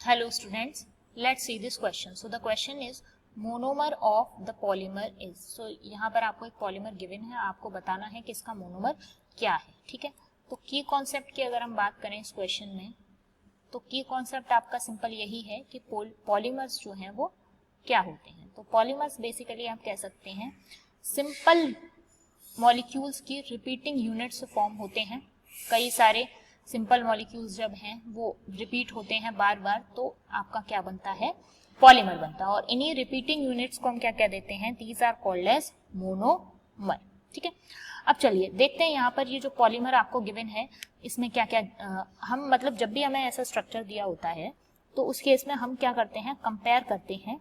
Hello students, let's see this question. So the question is monomer of the polymer is. So यहाँ पर आपको एक polymer given है, आपको बताना है कि इसका मोनोमर क्या है. ठीक है, तो की कॉन्सेप्ट की अगर हम बात करें इस क्वेश्चन में, तो की कॉन्सेप्ट आपका सिंपल यही है कि पॉलीमर्स जो हैं वो क्या होते हैं. तो पॉलीमर्स बेसिकली आप कह सकते हैं सिंपल मॉलिक्यूल्स की रिपीटिंग यूनिट से फॉर्म होते हैं. कई सारे सिंपल मॉलिक्यूल्स जब हैं वो रिपीट होते हैं बार बार, तो आपका क्या बनता है, पॉलीमर बनता है. और इन्हीं रिपीटिंग यूनिट्स को हम क्या कह देते हैं, these are called as monomer. ठीक है, अब चलिए देखते हैं यहाँ पर ये जो पॉलीमर आपको गिवन है इसमें क्या क्या हम मतलब जब भी हमें ऐसा स्ट्रक्चर दिया होता है तो उस केस में हम क्या करते हैं, कंपेयर करते हैं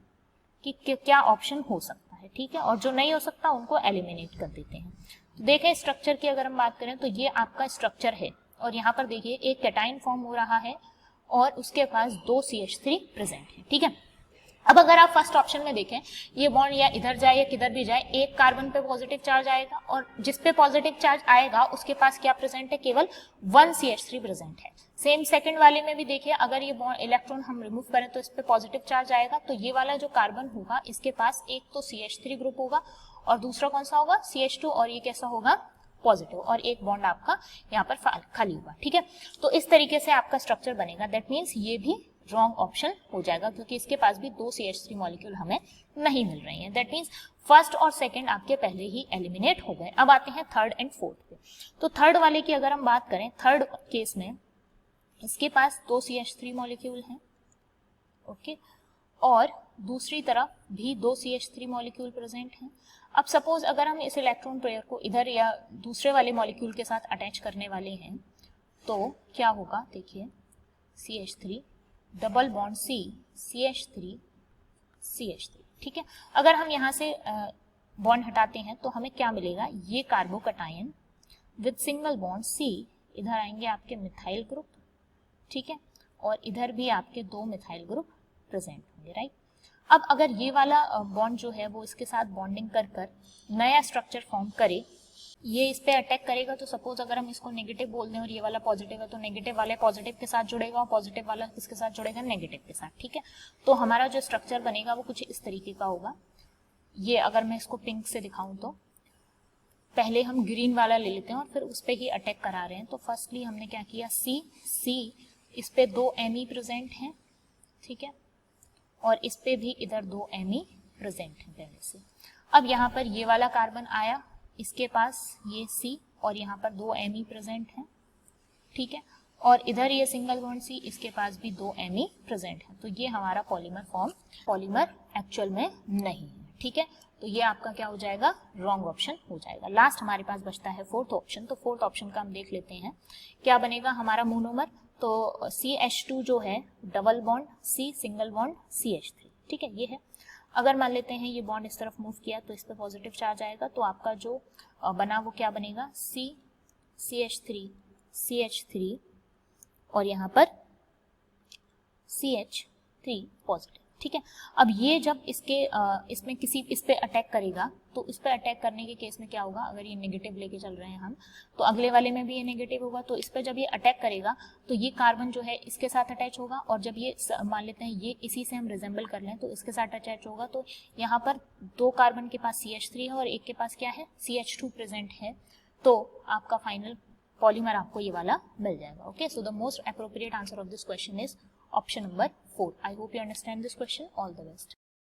कि क्या ऑप्शन हो सकता है. ठीक है, और जो नहीं हो सकता उनको एलिमिनेट कर देते हैं. तो देखें स्ट्रक्चर की अगर हम बात करें तो ये आपका स्ट्रक्चर है और यहाँ पर देखिए एक कैटाइन फॉर्म हो रहा है और उसके पास दो CH3 प्रेजेंट है. ठीक है, अब अगर आप फर्स्ट ऑप्शन में देखें ये बॉन्ड या इधर जाए या किधर भी जाए, एक कार्बन पे पॉजिटिव चार्ज आएगा और जिस पे पॉजिटिव चार्ज आएगा उसके पास क्या प्रेजेंट है, केवल 1 CH3 प्रेजेंट है. सेम सेकंड वाले में भी देखिए अगर ये बॉन्ड इलेक्ट्रॉन हम रिमूव करें तो इस पे पॉजिटिव चार्ज आएगा, तो ये वाला जो कार्बन होगा इसके पास एक तो CH3 ग्रुप होगा और दूसरा कौन सा होगा, CH2, और ये कैसा होगा, पॉजिटिव, और एक बॉन्ड आपका यहाँ पर खाली हुआ. ठीक है, तो इस तरीके से आपका स्ट्रक्चर बनेगा. दैट मीन्स ये भी रॉन्ग ऑप्शन हो जाएगा क्योंकि इसके पास भी दो CH3 मॉलिक्यूल हमें नहीं मिल रही हैं. दैट मीन्स फर्स्ट और सेकंड आपके पहले ही एलिमिनेट हो गए. अब आते हैं थर्ड एंड फोर्थ पे. तो थर्ड वाले की अगर हम बात करें, थर्ड केस में इसके पास दो CH3 मॉलिक्यूल हैं. ओके, और दूसरी तरफ भी दो CH3 मॉलिक्यूल प्रेजेंट हैं. अब सपोज अगर हम इस इलेक्ट्रॉन पेयर को इधर या दूसरे वाले मॉलिक्यूल के साथ अटैच करने वाले हैं तो क्या होगा, देखिए CH3 double bond C, CH3 CH3. ठीक है, अगर हम यहाँ से बॉन्ड हटाते हैं तो हमें क्या मिलेगा, ये carbocation with single bond C, इधर आएंगे आपके मिथाइल ग्रुप. ठीक है, और इधर भी आपके दो मिथाइल ग्रुप प्रेजेंट होंगे. राइट, अब अगर ये वाला बॉन्ड जो है वो इसके साथ बॉन्डिंग कर कर नया स्ट्रक्चर फॉर्म करे, ये इस पे अटैक करेगा, तो सपोज अगर हम इसको नेगेटिव बोल दें और ये वाला पॉजिटिव है तो नेगेटिव वाले पॉजिटिव के साथ जुड़ेगा और पॉजिटिव वाला किसके साथ जुड़ेगा, नेगेटिव के साथ. ठीक है, तो हमारा जो स्ट्रक्चर बनेगा वो कुछ इस तरीके का होगा. ये अगर मैं इसको पिंक से दिखाऊं तो पहले हम ग्रीन वाला ले लेते हैं और फिर उस पर ही अटैक करा रहे हैं. तो फर्स्टली हमने क्या किया, C, इस पे दो Me प्रेजेंट हैं. ठीक है, और इस पे भी इधर दो Me प्रेजेंट है पहले से. अब यहाँ पर ये वाला कार्बन आया, इसके पास ये C और यहाँ पर दो Me प्रेजेंट हैं. ठीक है, और इधर ये सिंगल बॉन्ड C, इसके पास भी दो Me प्रेजेंट है. तो ये हमारा पॉलीमर फॉर्म, पॉलीमर एक्चुअल में नहीं है. ठीक है, तो ये आपका क्या हो जाएगा, रॉन्ग ऑप्शन हो जाएगा. लास्ट हमारे पास बचता है फोर्थ ऑप्शन. तो फोर्थ ऑप्शन का हम देख लेते हैं क्या बनेगा हमारा मोनोमर. तो CH2 जो है double bond C, single bond CH3. ठीक है, ये है. अगर मान लेते हैं ये बॉन्ड इस तरफ मूव किया तो इस पे पॉजिटिव चार्ज आएगा, तो आपका जो बना वो क्या बनेगा, C, CH3 CH3 और यहाँ पर CH3 पॉजिटिव. ठीक है, अब ये जब इसमें किसी इस पे अटैक करेगा तो इस पे अटैक करने के केस में क्या होगा, अगर ये नेगेटिव लेके चल रहे हैं हम तो अगले वाले में भी ये नेगेटिव होगा. तो इस पे जब ये अटैक करेगा तो ये कार्बन जो है इसके साथ अटैच होगा, और जब ये मान लेते हैं ये इसी से हम रिजेंबल कर लें तो इसके साथ अटैच होगा. तो यहाँ पर दो कार्बन के पास CH3 है और एक के पास क्या है, CH2 प्रेजेंट है. तो आपका फाइनल पॉलीमर आपको ये वाला मिल जाएगा. Okay, so the most appropriate answer of this question is option number 4. I hope you understand this question. All the best.